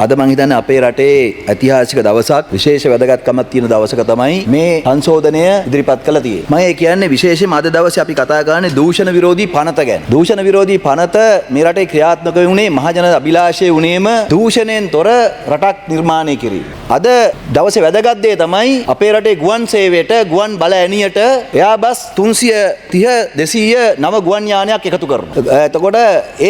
අද මං හිතන්නේ අපේ රටේ ඓතිහාසික දවසක් විශේෂ වැදගත්කමක් තියෙන දවසක තමයි මේ සංශෝධනය ඉදිරිපත් කළා තියෙන්නේ. මම කියන්නේ විශේෂයෙන්ම අද දවසේ අපි කතා කරන්නේ දූෂණ විරෝධී පනත ගැන. දූෂණ විරෝධී පනත මේ රටේ ක්‍රියාත්මක වුණේ මහජන අභිලාෂයේ වුණේම දූෂණයෙන් තොර රටක් නිර්මාණය කිරීම. අද දවසේ වැදගත් දේ තමයි අපේ රටේ ගුවන් සේවයට ගුවන් බල ඇණියට එයාබස් 330 200 නව ගුවන් යානයක් එකතු කරනවා. එතකොට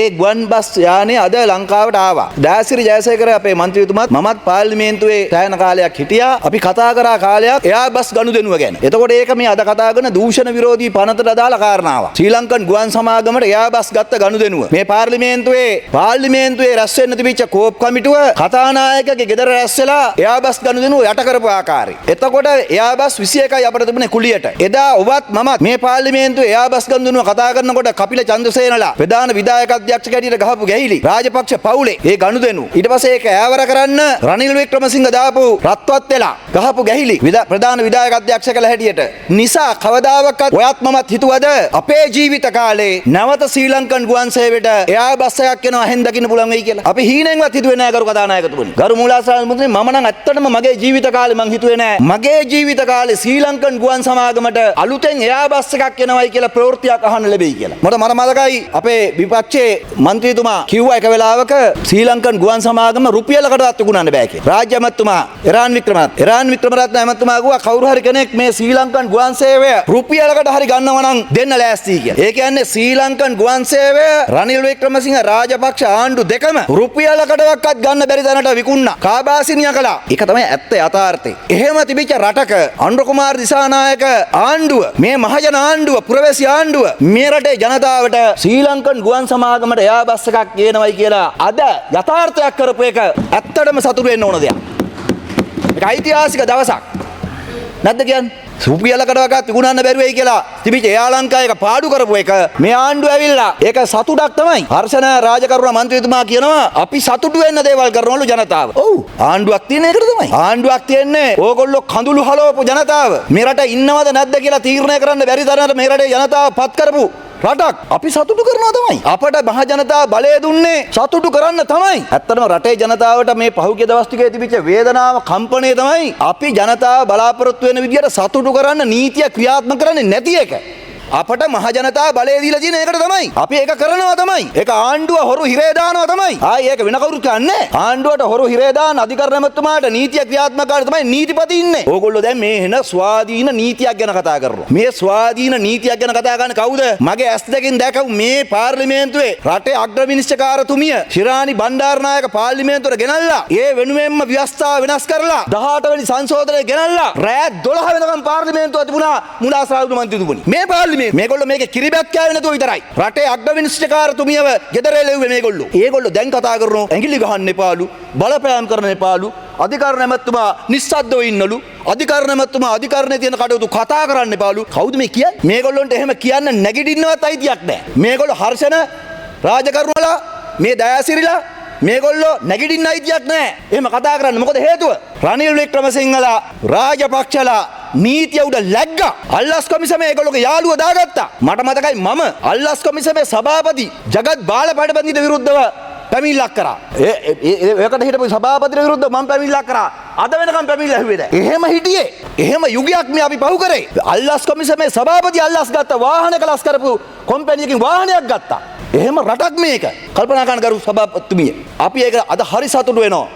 ඒ ගුවන් බස් යානේ අද ලංකාවට ආවා. දාසිරි ජයසේකර අපේ මන්ත්‍රීතුමාත් මමත් පාර්ලිමේන්තුවේ සෑහෙන කාලයක් හිටියා. අපි කතා කරා කාලයක් එයාබස් ගනුදෙනුව ගැන. එතකොට ඒක මේ අද කතා කරන දූෂණ විරෝධී පනතට අදාළ කාරණාවක්. ශ්‍රී ලංකන් ගුවන් සමාගමට එයාබස් ගත්ත ගනුදෙනුව. මේ පාර්ලිමේන්තුවේ රැස් වෙන්න තිබිච්ච කෝප් කමිටුව කතානායකගේ ගෙදර රැස් වෙලා එයාබස් ගනුදෙනුව යට කරපු ආකාරය. එතකොට එයාබස් 21යි අපිට තිබුණේ කුලියට. එදා ඔබත් මමත් මේ පාර්ලිමේන්තුවේ එයාබස් ගනුදෙනුව කතා කරනකොට කපිල චන්ද්‍රසේනලා ප්‍රධාන විධායක අධ්‍යක්ෂ කැටියට ගහපු ගැහිලි රාජපක්ෂ පවුලේ ඒ ගනුදෙනුව. ඊට පස්සේ ඒක ඈවර කරන්න රනිල් වික්‍රමසිංහ දාපු රත්වත් වෙලා ගහපු ගැහිලි ප්‍රධාන විධායක අධ්‍යක්ෂ කළ හැටියට නිසා කවදාවත් ඔයත් මමත් හිතුවද අපේ ජීවිත කාලේ නැවත ශ්‍රී ලංකන් ගුවන් සේවයට එයාබස් එකක් එනවා හෙන් දකින්න පුළුවන් වෙයි කියලා. අපි හීනෙන්වත් හිතුවේ නෑ ගරු කතානායකතුමනි. ගරු මූලාශ්‍රාල මුත්‍රි මම නම් ඇත්තටම මගේ ජීවිත කාලේ මං හිතුවේ නෑ. මගේ ජීවිත කාලේ ශ්‍රී ලංකන් ගුවන් සමාගමට අලුතෙන් එයාබස් එකක් එනවයි කියලා ප්‍රවෘත්තියක් අහන්න ලැබෙයි කියලා. මට මතකයි අපේ විපක්ෂයේ මන්ත්‍රීතුමා කිව්වා එක වෙලාවක ශ්‍රී ලංකන් ගුවන් සමාගම රුපියලකටවත් විකුණන්න බෑ කියලා. රාජ්‍ය ඇමතුමා එරාන් වික්‍රමරත්න ඇමතුමා කිව්වා කවුරු හරි කෙනෙක් මේ ශ්‍රී ලංකන් ගුවන් සේවය රුපියලකට හරි ගන්නව නම් දෙන්න ලෑස්තියි කියලා. ඒ කියන්නේ ශ්‍රී ලංකන් ගුවන් සේවය රනිල් වික්‍රමසිංහ රාජපක්ෂ ආණ්ඩු දෙකම රුපියලකටවත් ගන්න බැරි තැනට විකුණා. කාබාසිනිය කළා. ඒක තමයි ඇත්ත යථාර්ථය. එහෙම තිබිච්ච රටක අනුර කුමාර දිසානායක ආණ්ඩුව මේ මහජන ආණ්ඩුව පුරවැසි ආණ්ඩුව මේ රටේ ජනතාවට ශ්‍රී ලංකන් ගුවන් සමාගමට එයාබස් එකක් ගේනවයි කියලා අද යථාර්ථයක් කරපු එක ඇත්තටම සතුටු වෙන්න ඕන දෙයක්. මේක ඓතිහාසික දවසක්. නැද්ද කියන්නේ? රුපියලකටවත් විකුණන්න බැරි වෙයි කියලා තිබිච්ච එයා ලංකාවේ එක පාඩු කරපු එක මේ ආණ්ඩුව ඇවිල්ලා ඒක සතුටක් තමයි. හර්ෂණ රාජකරුණ මන්ත්‍රීතුමා කියනවා අපි සතුටු වෙන්න දේවල් කරනවලු ජනතාව. ඔව් ආණ්ඩුවක් තියෙන එකට තමයි. ආණ්ඩුවක් තියෙන්නේ ඕගොල්ලෝ කඳුළු හලවපු ජනතාව. මේ රට ඉන්නවද නැද්ද කියලා තීරණය කරන්න බැරි තරමට මේ රටේ ජනතාව පත් කරපු රටක්. අපි සතුටු කරනවා තමයි. අපට මහ ජනතාව බලය දුන්නේ සතුටු කරන්න තමයි. ඇත්තටම රටේ ජනතාවට මේ පහුගිය දවස් ටිකේ තිබිච්ච වේදනාව කම්පණය තමයි අපි ජනතාව බලාපොරොත්තු වෙන විදියට සතුටු කරන්න නීතිය ක්‍රියාත්මක කරන්නේ නැති එක. අපට මහ ජනතාව බලය දීලා තියෙන එකට තමයි. අපි ඒක කරනවා තමයි. ඒක ආණ්ඩුව හොරු හිරේ දානවා තමයි. ආයි ඒක වෙන කවුරුත් කියන්නේ. ආණ්ඩුවට හොරු හිරේ දාන අධිකරණ මැතිතුමාට නීතිය ක්‍රියාත්මක කරන්න තමයි නීතිපති ඉන්නේ. ඕගොල්ලෝ දැන් මේ එන ස්වාධීන නීතියක් ගැන කතා කරනවා. මේ ස්වාධීන නීතියක් ගැන කතා කරන කවුද? මගේ ඇස් දෙකෙන් දැකපු මේ පාර්ලිමේන්තුවේ රටේ අග්‍ර විනිශ්චයකාරතුමිය ශිරානි බණ්ඩාරනායක පාර්ලිමේන්තුවට ගෙනල්ලා ඒ වෙනුවෙන්ම ව්‍යවස්ථාව වෙනස් කරලා 18 වෙනි සංශෝධනය ගෙනල්ලා රෑ 12 වෙනකම් පාර්ලිමේන්තුව තිබුණා මුලාශ්‍රාවක මන්ත්‍රීතුමනි. මේ මේගොල්ලෝ මේක කිරිබැත් කෑවේ නැතුව විතරයි. රටේ අග්‍ර විනිශ්චයකාරතුමියව ගෙදර එළෙව්වේ මේගොල්ලෝ. ඒගොල්ලෝ දැන් කතා කරනවා ඇඟිලි ගහන්න එපාලු, බලපෑම් කරන්න එපාලු, අධිකරණ ඇමතුමා නිස්සද්දව ඉන්නලු, අධිකරණ ඇමතුමා අධිකරණයේ තියෙන කටයුතු කතා කරන්න එපාලු. කවුද මේ කියන්නේ? මේගොල්ලොන්ට එහෙම කියන්න නැගිටින්නවත් අයිතියක් නැහැ. මේගොල්ලෝ හර්ෂණ රාජකරුණලා මේ දයාසිරිලා මේගොල්ලෝ නැගිටින්න අයිතියක් නැහැ. එහෙම කතා කරන්න. මොකද හේතුව? රනිල් වික්‍රමසිංහලා රාජපක්ෂලා නීතිය උඩ läග්ගා. අල්ලස් කොමිසමේ ඒගොල්ලෝගේ යාළුව දාගත්තා. මට මතකයි මම අල්ලස් කොමිසමේ සභාපති ජගත් බාලපඩබන්දිට විරුද්ධව පැමිණිල්ලක් කරා. ඒකට හිටපු සභාපතිට විරුද්ධව මම පැමිණිල්ලක් කරා. අද වෙනකම් පැමිණිල්ල ඇහුවේ නැහැ. එහෙම හිටියේ. එහෙම යුගයක් මේ අපි පහු කරේ. අල්ලස් කොමිසමේ සභාපති අල්ලස් ගත්ත වාහනයක ලස් කරපු කම්පැනියකින් වාහනයක් ගත්තා. එහෙම රටක් මේක. කල්පනා කරන කරු සභාපතිතුමිය. අපි ඒක අද හරි සතුටු වෙනවා.